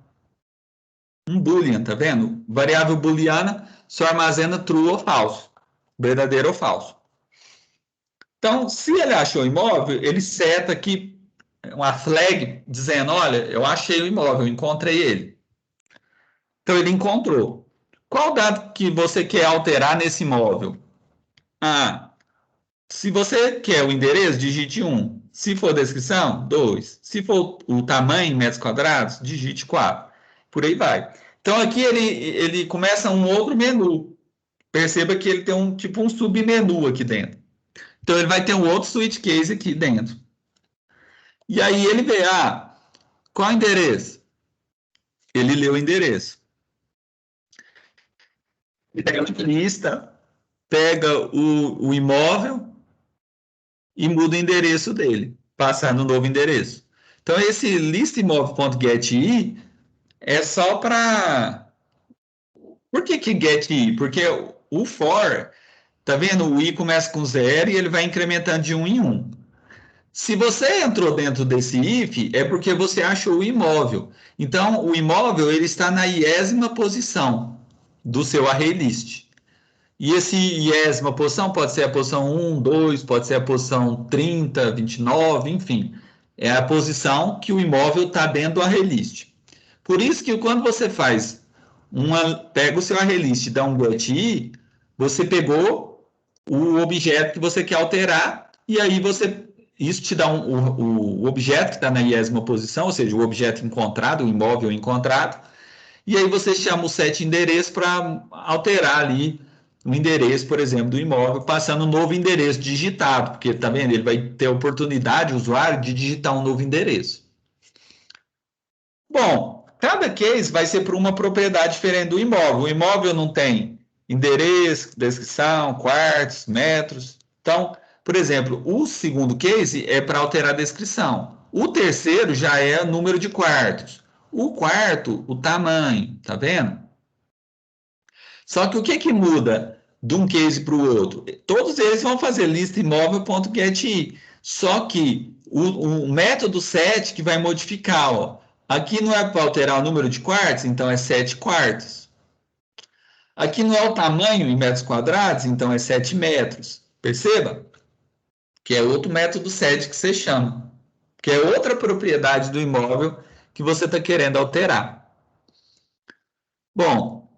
Um boolean, tá vendo? Variável booleana só armazena true ou falso, verdadeiro ou falso. Então, se ele achou o imóvel, ele seta aqui uma flag dizendo, olha, eu achei o imóvel, encontrei ele. Então, ele encontrou. Qual dado que você quer alterar nesse imóvel? Se você quer o endereço, digite 1. Se for descrição, 2. Se for o tamanho em metros quadrados, digite 4. Por aí vai. Então, aqui ele começa um outro menu. Perceba que ele tem um submenu aqui dentro. Então, ele vai ter um outro switch case aqui dentro. E aí ele vê, qual é o endereço? Ele lê o endereço. Ele pega a lista, pega o imóvel e muda o endereço dele, passar no novo endereço. Então, esse listimóvel.getI é só para... Por que getI? Porque o for, tá vendo? O i começa com 0 e ele vai incrementando de 1 em 1. Se você entrou dentro desse if, é porque você achou o imóvel. Então, o imóvel ele está na 10ª posição do seu array list. E esse 10ª posição pode ser a posição 1, 2, pode ser a posição 30, 29, enfim. É a posição que o imóvel está dentro do array list. Por isso que quando você pega o seu array list e dá um getI, você pegou o objeto que você quer alterar e aí isso te dá o objeto que está na 10ª posição, ou seja, o objeto encontrado, o imóvel encontrado, e aí você chama o set endereço para alterar ali o endereço, por exemplo, do imóvel, passando um novo endereço digitado, porque tá vendo? Ele vai ter a oportunidade, o usuário, de digitar um novo endereço. Bom, cada case vai ser para uma propriedade diferente do imóvel. O imóvel não tem endereço, descrição, quartos, metros. Então, por exemplo, o segundo case é para alterar a descrição. O terceiro já é número de quartos. O quarto, o tamanho, tá vendo? Só que o que muda de um case para o outro? Todos eles vão fazer lista imóvel.getI. Só que o método set que vai modificar, ó. Aqui não é para alterar o número de quartos, então é 7 quartos. Aqui não é o tamanho em metros quadrados, então é 7 metros. Perceba? Que é outro método 7 que você chama. Que é outra propriedade do imóvel que você está querendo alterar. Bom,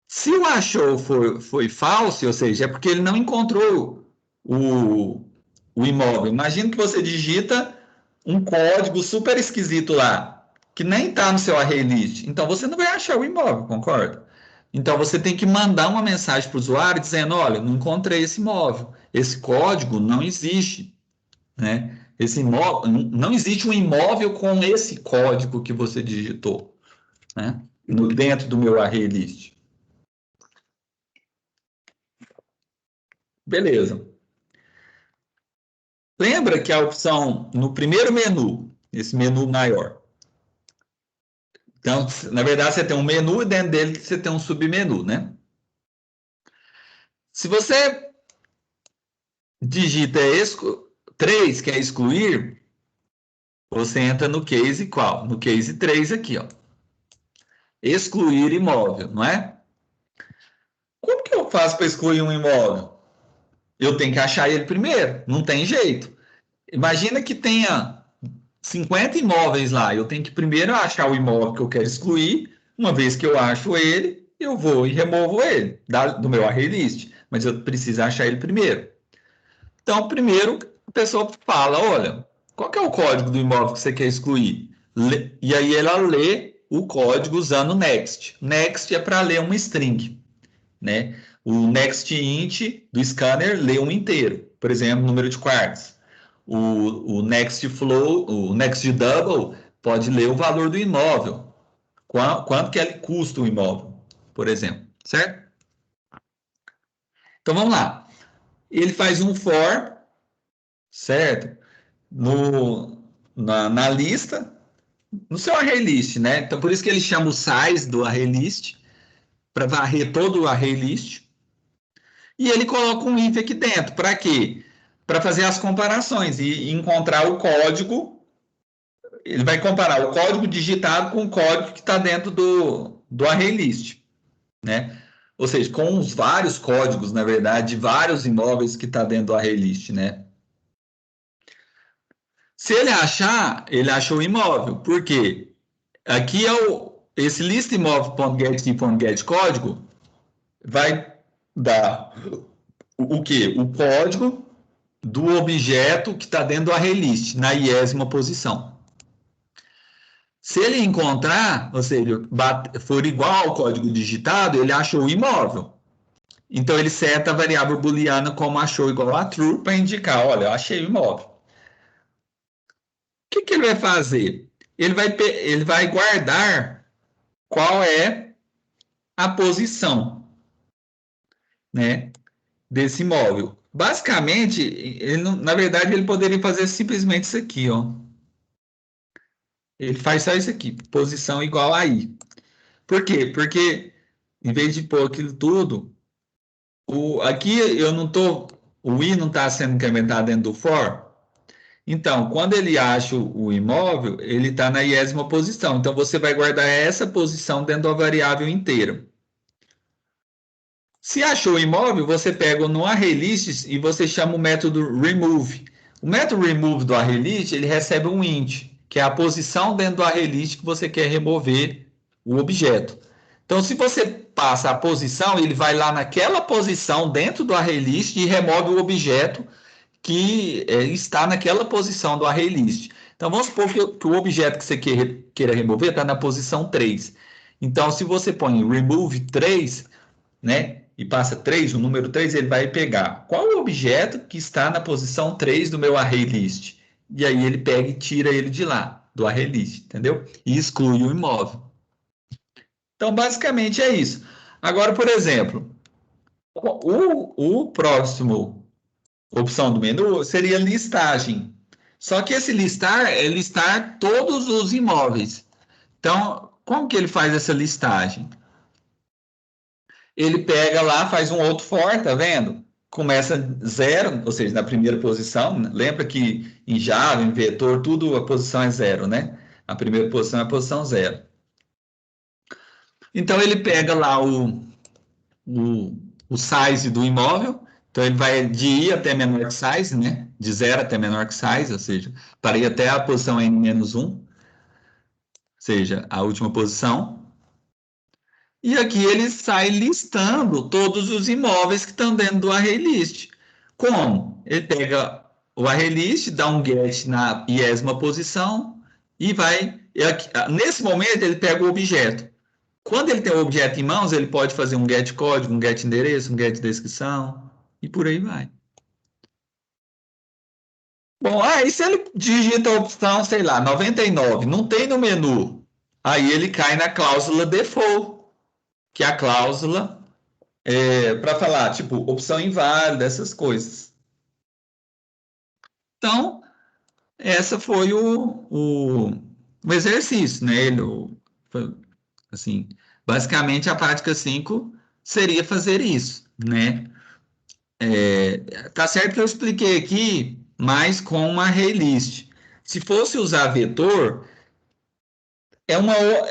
se o achou foi falso, ou seja, é porque ele não encontrou o imóvel. Imagina que você digita um código super esquisito lá, que nem está no seu array list. Então você não vai achar o imóvel, concorda? Então você tem que mandar uma mensagem para o usuário dizendo: olha, não encontrei esse imóvel, esse código não existe, né? Esse imóvel, não existe um imóvel com esse código que você digitou, né? Dentro do meu array list. Beleza. Lembra que a opção no primeiro menu, esse menu maior. Então, na verdade, você tem um menu e dentro dele você tem um submenu, né? Se você digita 3, que é excluir, você entra no case qual? No case 3 aqui, ó. Excluir imóvel, não é? Como que eu faço para excluir um imóvel? Eu tenho que achar ele primeiro, não tem jeito. Imagina que tenha 50 imóveis lá, eu tenho que primeiro achar o imóvel que eu quero excluir. Uma vez que eu acho ele, eu vou e removo ele do meu array list, mas eu preciso achar ele primeiro. Então, primeiro a pessoa fala: olha, qual que é o código do imóvel que você quer excluir? E aí ela lê o código usando next. Next é para ler uma string, né? O next int do scanner lê um inteiro, por exemplo, número de quartos. O next flow, o next double pode ler o valor do imóvel, quanto que ele custa o imóvel, por exemplo, certo? Então vamos lá. Ele faz um for, certo? Na lista, no seu array list, né? Então por isso que ele chama o size do array list, para varrer todo o array list. E ele coloca um if aqui dentro. Para quê? Para fazer as comparações e encontrar o código. Ele vai comparar o código digitado com o código que está dentro do array list, né? Ou seja, com os vários códigos, na verdade, de vários imóveis que está dentro do array list, né? Se ele achar, ele achou o imóvel. Por quê? Aqui é esse list imóvel.get código vai dar o quê? O código do objeto que está dentro do array list, na iésima posição. Se ele encontrar, ou seja, for igual ao código digitado, ele achou o imóvel. Então ele seta a variável booleana como achou igual a true para indicar: olha, eu achei o imóvel. O que ele vai fazer? Ele vai guardar qual é a posição, né, desse imóvel. Basicamente, na verdade, ele poderia fazer simplesmente isso aqui, ó. Ele faz só isso aqui, posição igual a i. Por quê? Porque em vez de pôr aquilo tudo, aqui eu não tô, o i não está sendo incrementado dentro do for. Então, quando ele acha o imóvel, ele está na iésima posição. Então, você vai guardar essa posição dentro da variável inteira. Se achou o imóvel, você pega no ArrayList e você chama o método remove. O método remove do ArrayList, ele recebe um int, que é a posição dentro do ArrayList que você quer remover o objeto. Então, se você passa a posição, ele vai lá naquela posição dentro do ArrayList e remove o objeto que está naquela posição do ArrayList. Então, vamos supor que o objeto que você queira remover está na posição 3. Então, se você põe remove 3, né, e passa 3, o número 3, ele vai pegar qual o objeto que está na posição 3 do meu array list. E aí ele pega e tira ele de lá, do array list, entendeu? E exclui o imóvel. Então, basicamente é isso. Agora, por exemplo, o próximo opção do menu seria listagem. Só que esse listar é listar todos os imóveis. Então, como que ele faz essa listagem? Ele pega lá, faz um outro for, tá vendo? Começa zero, ou seja, na primeira posição. Lembra que em Java, em vetor, tudo a posição é zero, né? A primeira posição é a posição zero. Então ele pega lá o size do imóvel. Então, ele vai de I até menor que size, né? De 0 até menor que size, ou seja, para ir até a posição N-1, ou seja, a última posição. E aqui ele sai listando todos os imóveis que estão dentro do array list. Como? Ele pega o array list, dá um get na iésima posição e vai. Nesse momento, ele pega o objeto. Quando ele tem o objeto em mãos, ele pode fazer um get código, um get endereço, um get descrição e por aí vai. Bom, aí se ele digita a opção, sei lá, 99, não tem no menu, aí ele cai na cláusula default, que é a cláusula para falar, tipo, opção inválida, essas coisas. Então, essa foi o exercício, né? Assim, basicamente, a prática 5 seria fazer isso, né? Tá certo que eu expliquei aqui, mas com uma array list. Se fosse usar vetor,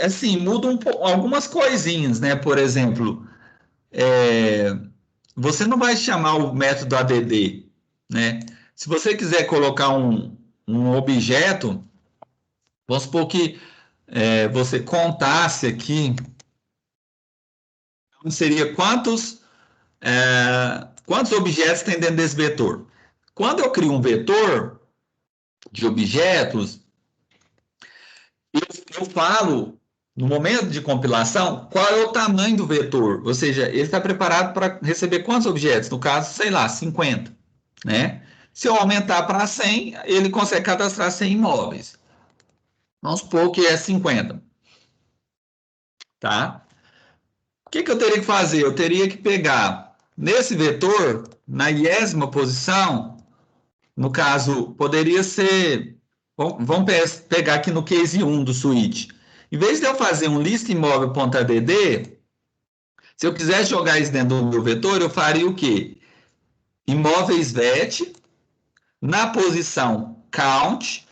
assim, muda algumas coisinhas, né? Por exemplo, você não vai chamar o método add, né? Se você quiser colocar um objeto, vamos supor que você contasse aqui, seria quantos objetos tem dentro desse vetor. Quando eu crio um vetor de objetos, eu falo, no momento de compilação, qual é o tamanho do vetor. Ou seja, ele está preparado para receber quantos objetos? No caso, sei lá, 50, né? Se eu aumentar para 100, ele consegue cadastrar 100 imóveis. Vamos supor que é 50, tá? O que eu teria que fazer? Eu teria que pegar nesse vetor, na iésima posição, no caso, poderia ser. Vamos pegar aqui no case 1 do switch. Em vez de eu fazer um list imóvel.add, se eu quisesse jogar isso dentro do meu vetor, eu faria o quê? Imóveis vet, na posição count,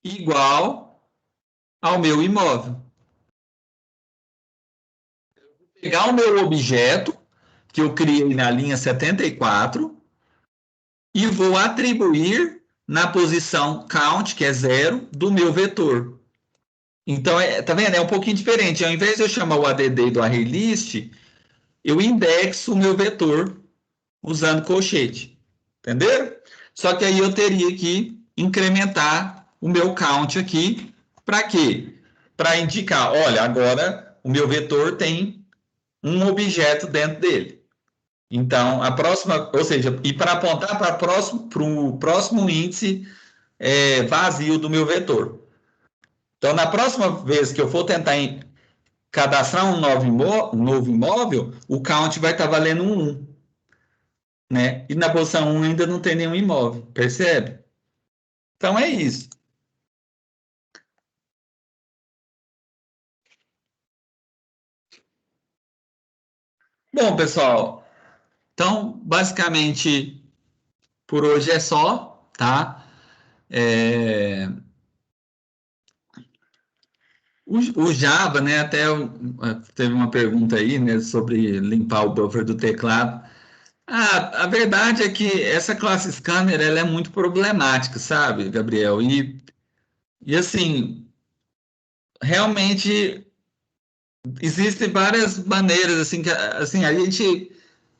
igual ao meu imóvel. Pegar o meu objeto, que eu criei na linha 74, e vou atribuir na posição count, que é 0, do meu vetor. Então, tá vendo? É um pouquinho diferente. Ao invés de eu chamar o add do array list, eu indexo o meu vetor usando colchete. Entenderam? Só que aí eu teria que incrementar o meu count aqui. Para quê? Para indicar, olha, agora o meu vetor tem um objeto dentro dele. Então, a próxima, ou seja, e para apontar para o próximo índice vazio do meu vetor. Então, na próxima vez que eu for tentar cadastrar um novo imóvel, o count vai estar valendo 1, né? E na posição 1 ainda não tem nenhum imóvel, percebe? Então é isso. Bom, pessoal, então basicamente por hoje é só, tá? É, o Java, né? Teve uma pergunta aí, né, sobre limpar o buffer do teclado. A verdade é que essa classe scanner ela é muito problemática, sabe, Gabriel? E assim, realmente existem várias maneiras assim que assim a gente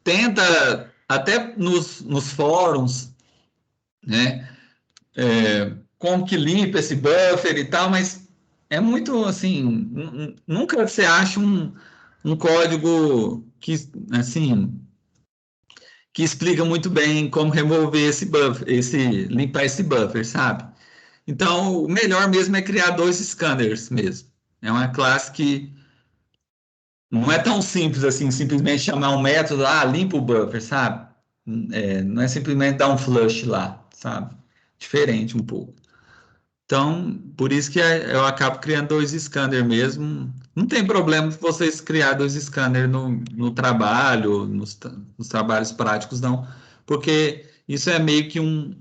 tenta até nos fóruns, né? Como que limpa esse buffer e tal, mas é muito assim, nunca você acha um código que assim que explica muito bem como remover esse buffer, limpar esse buffer, sabe? Então, o melhor mesmo é criar dois scanners mesmo. É uma classe que não é tão simples assim, simplesmente chamar um método, limpa o buffer, sabe? Não é simplesmente dar um flush lá, sabe? Diferente um pouco. Então, por isso que eu acabo criando dois scanners mesmo. Não tem problema vocês criar dois scanners no trabalho, nos trabalhos práticos, não, porque isso é meio que um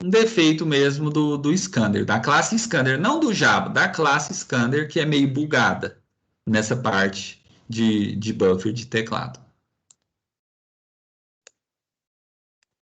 defeito mesmo do scanner, da classe scanner, não do Java, da classe scanner que é meio bugada nessa parte de buffer de teclado.